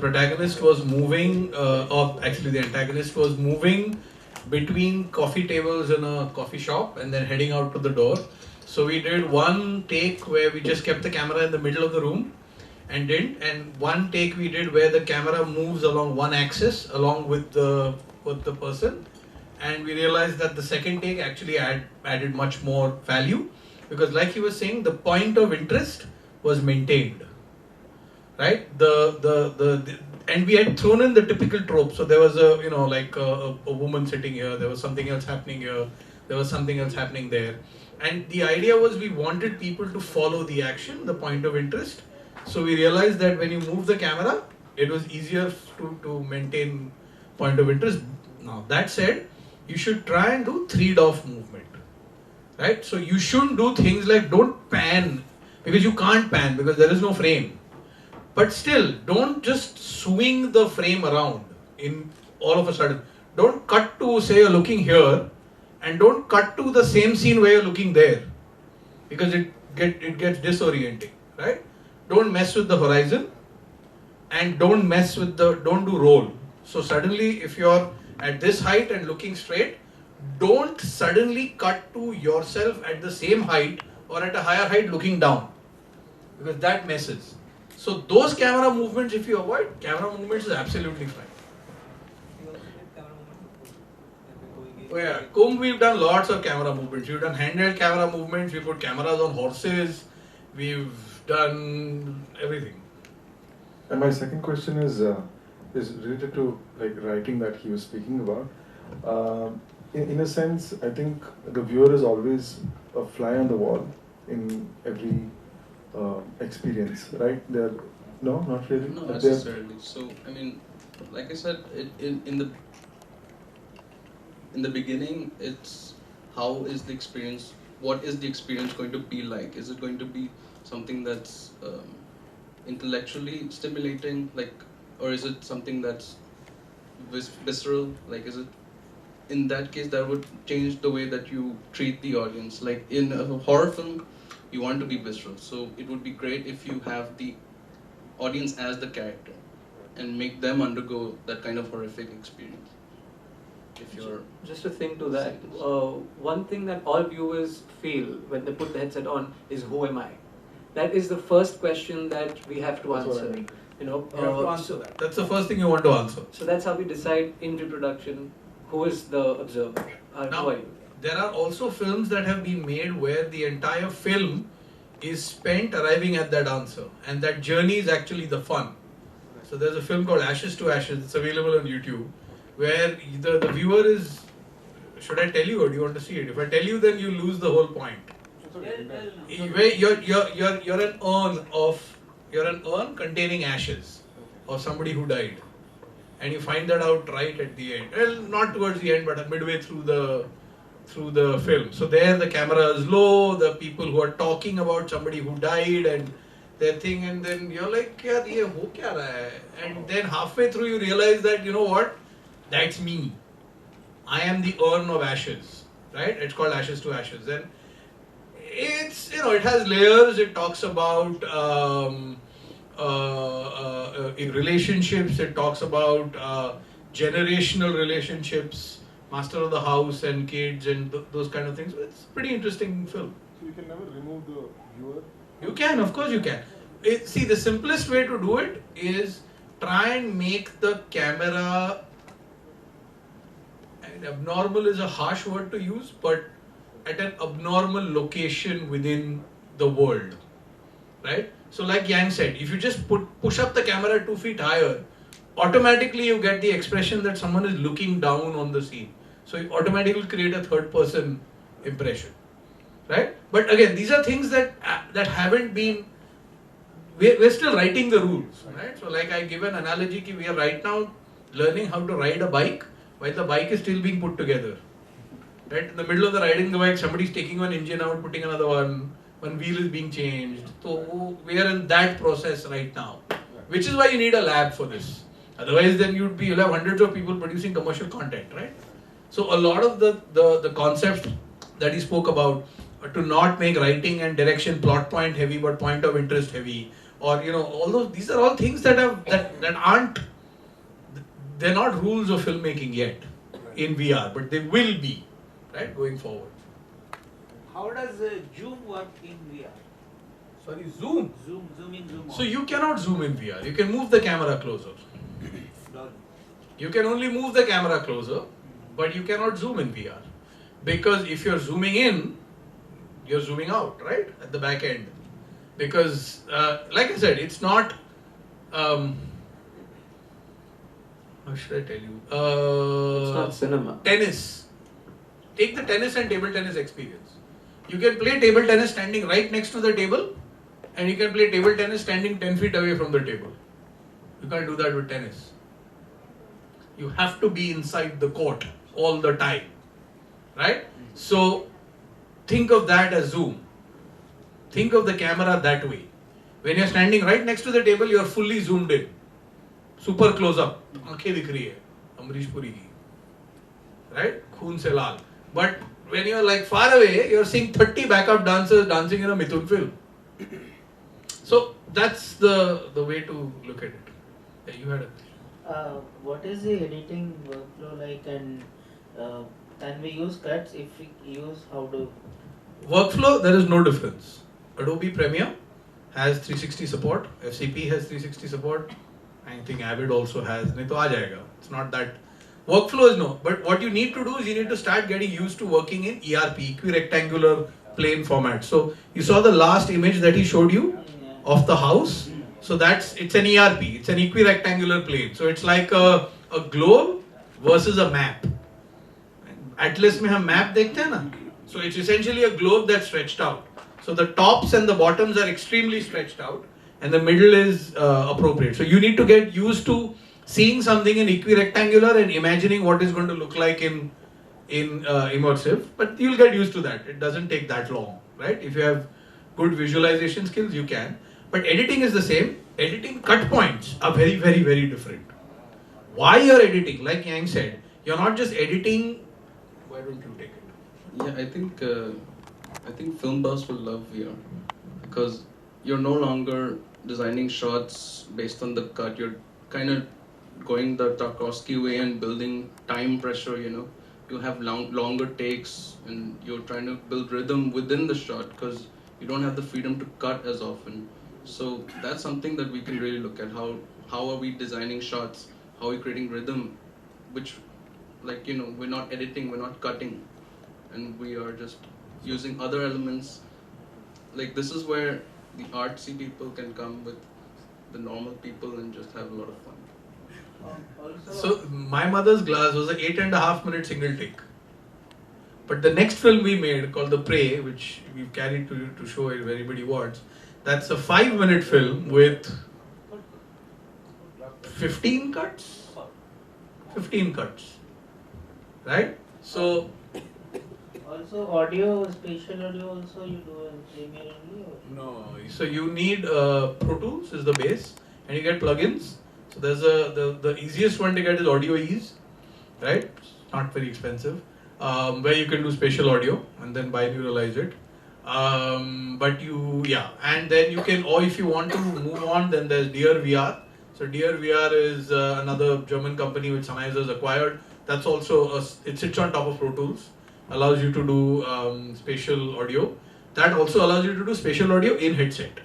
protagonist was moving, or actually the antagonist was moving between coffee tables in a coffee shop and then heading out to the door. So we did one take where we just kept the camera in the middle of the room and one take we did where the camera moves along one axis along with the person, and we realized that the second take actually added much more value, because like he was saying, the point of interest was maintained, right? And we had thrown in the typical trope. So there was a woman sitting here, there was something else happening here, there was something else happening there. And the idea was we wanted people to follow the action, the point of interest. So we realized that when you move the camera, it was easier to maintain point of interest. Now that said, you should try and do 3-DOF movement, right? So you shouldn't do things like don't pan, because you can't pan because there is no frame. But still, don't just swing the frame around in all of a sudden. Don't cut to, say, you're looking here, and don't cut to the same scene where you're looking there, because it gets disorienting, right? Don't mess with the horizon, and don't do roll. So suddenly, if you're at this height and looking straight, don't suddenly cut to yourself at the same height or at a higher height looking down, because that messes. So those camera movements, if you avoid, camera movements is absolutely fine. Oh yeah, Kumbh, we've done lots of camera movements. We've done handheld camera movements. We put cameras on horses. We've done everything. And my second question is related to like writing that he was speaking about. In a sense, I think the viewer is always a fly on the wall in every experience, right? No, not really. No, necessarily. So I mean, like I said, in the beginning, it's how is the experience? What is the experience going to be like? Is it going to be something that's intellectually stimulating, like, or is it something that's visceral? Like, is it? In that case, that would change the way that you treat the audience. Like in a horror film, you want to be visceral, so it would be great if you have the audience as the character and make them undergo that kind of horrific experience. If you're just a thing to that, one thing that all viewers feel when they put the headset on is, who am I? That is the first question that we have to answer. You know, You have to answer that. That's the first thing you want to answer. So that's how we decide in pre-production who is the observer. Now, who are you? there are also films that have been made where the entire film is spent arriving at that answer, and that journey is actually the fun. So there's a film called Ashes to Ashes. It's available on YouTube, where the viewer is. Should I tell you, or do you want to see it? If I tell you, then you lose the whole point. Where you're an urn containing ashes of somebody who died, and you find that out right at the end. Well, not towards the end, but midway through the film. So there the camera is low, the people who are talking about somebody who died and their thing, and then you're like, yaar, ye ho kya raha hai? And then halfway through you realize that, you know what, that's me. I am the urn of ashes, right? It's called Ashes to Ashes. And it's, it has layers. It talks about in relationships, it talks about generational relationships, master of the house and kids and those kind of things. It's a pretty interesting film. So you can never remove the viewer? You can, of course you can. See, the simplest way to do it is try and make the camera, and abnormal is a harsh word to use, but at an abnormal location within the world, right? So like Yang said, if you just push up the camera 2 feet higher, automatically you get the expression that someone is looking down on the scene. So you automatically create a third person impression, right? But again, these are things that haven't been, we're still writing the rules, right? So like I give an analogy, we are right now learning how to ride a bike while the bike is still being put together. Right? In the middle of the riding the bike, somebody's taking one engine out, putting another one wheel is being changed. So we are in that process right now, which is why you need a lab for this. Otherwise, then you'll have hundreds of people producing commercial content, right? So a lot of the concepts that he spoke about, to not make writing and direction plot point heavy, but point of interest heavy, or all those. These are all things that aren't. They're not rules of filmmaking yet in VR, but they will be, right, going forward. How does zoom work in VR? Sorry, zoom. Zoom in, zoom out. So you cannot zoom in VR. You can move the camera closer. Done. You can only move the camera closer, but you cannot zoom in VR. Because if you're zooming in, you're zooming out, right? At the back end. Because, like I said, it's not, how should I tell you? It's not cinema. Tennis. Take the tennis and table tennis experience. You can play table tennis standing right next to the table, and you can play table tennis standing 10 feet away from the table. You can't do that with tennis. You have to be inside the court all the time, right? So think of that as zoom. Think of the camera that way. When you're standing right next to the table, you're fully zoomed in. Super close up. Aankhein dikh rahi hai. Amrish Puri ki. Right? Khoon se laal. But when you're like far away, you're seeing 30 backup dancers dancing in a Mithun film. So that's the way to look at it. Yeah, you had a... What is the editing workflow like, and can we use cuts? If we use, how do? Workflow, there is no difference. Adobe Premiere has 360 support. FCP has 360 support. I think Avid also has. Nahi to aa jayega. It's not that. Workflow is no. But what you need to do is you need to start getting used to working in ERP, equirectangular plane format. So you saw the last image that he showed you of the house. So it's an ERP. It's an equirectangular plane. So it's like a globe versus a map. Atlas mein hum map dekhte hain na. So it's essentially a globe that's stretched out. So the tops and the bottoms are extremely stretched out, and the middle is appropriate. So you need to get used to seeing something in equirectangular and imagining what it's going to look like in immersive. But you'll get used to that. It doesn't take that long, right? If you have good visualization skills, you can. But editing is the same. Editing cut points are very, very, very different. Why you're editing, like Yang said, you're not just editing. Why don't you take it? Yeah, I think film buffs will love VR because you're no longer designing shots based on the cut. You're kind of going the Tarkovsky way and building time pressure. You have longer takes, and you're trying to build rhythm within the shot because you don't have the freedom to cut as often. So that's something that we can really look at. How are we designing shots? How are we creating rhythm? Which, we're not editing, we're not cutting, and we are just using other elements. Like this is where the artsy people can come with the normal people and just have a lot of fun. So My Mother's Glass was an 8.5 minute single take. But the next film we made called The Prey, which we've carried to show if anybody wants, that's a 5-minute film with 15 cuts. 15 cuts. Right? So Also, audio, spatial audio, also you do in Premiere only? Or? no, so you need Pro Tools is the base, and you get plugins. So there's the easiest one to get is Audio Ease, right? It's not very expensive, where you can do spatial audio and then binauralize it. And then you can, or if you want to move on, then there's Dear VR. So Dear VR is another German company which Sennheiser has acquired. That's also it sits on top of Pro Tools, allows you to do spatial audio. That also allows you to do spatial audio in headset.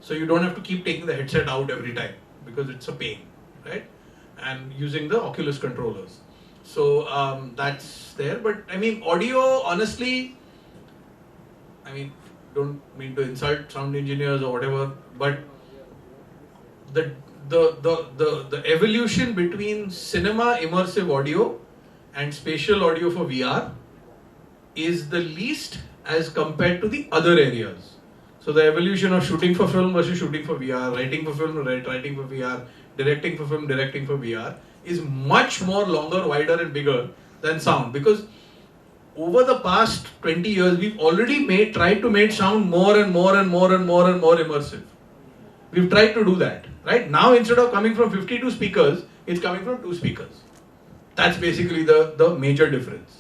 So you don't have to keep taking the headset out every time because it's a pain, right? And using the Oculus controllers. So that's there. But I mean, audio, honestly, don't mean to insult sound engineers or whatever, but the evolution between cinema immersive audio and spatial audio for VR is the least as compared to the other areas. So the evolution of shooting for film versus shooting for VR, writing for film, writing for VR, directing for film, directing for VR is much more longer, wider and bigger than sound, because over the past 20 years we've already tried to make sound more and more immersive. We've tried to do that. Right? Now instead of coming from 52 speakers, it's coming from 2 speakers. That's basically the major difference.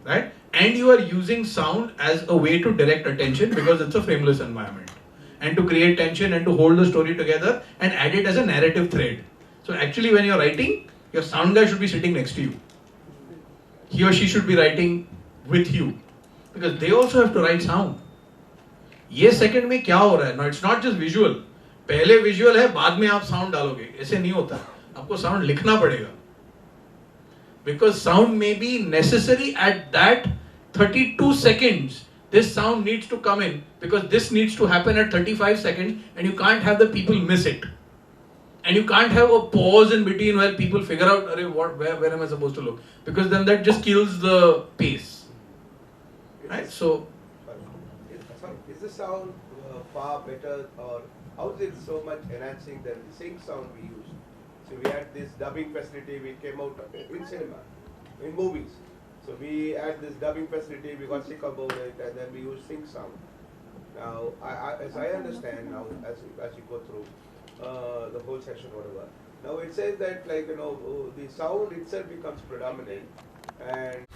Right? And you are using sound as a way to direct attention because it's a frameless environment. and to create tension and to hold the story together and add it as a narrative thread. So actually when you're writing, your sound guy should be sitting next to you. He or she should be writing with you because they also have to write sound. ये second में क्या हो रहा है? No, it's not just visual. पहले visual है, बाद में आप साउंड डालोगे. ऐसे नहीं होता. आपको साउंड लिखना पड़ेगा. Because sound may be necessary at that 32 seconds. This sound needs to come in because this needs to happen at 35 seconds and you can't have the people miss it. And you can't have a pause in between where people figure out, where am I supposed to look? Because then that just kills the pace. Right? So, is the sound far better, or how is it so much enhancing than the sync sound we use? So we had this dubbing facility, we came out in cinema, in movies. So we had this dubbing facility, we got sick about it, and then we use sync sound. Now, as I understand now, as you go through the whole session, whatever. Now it says that, like, the sound itself becomes predominant, and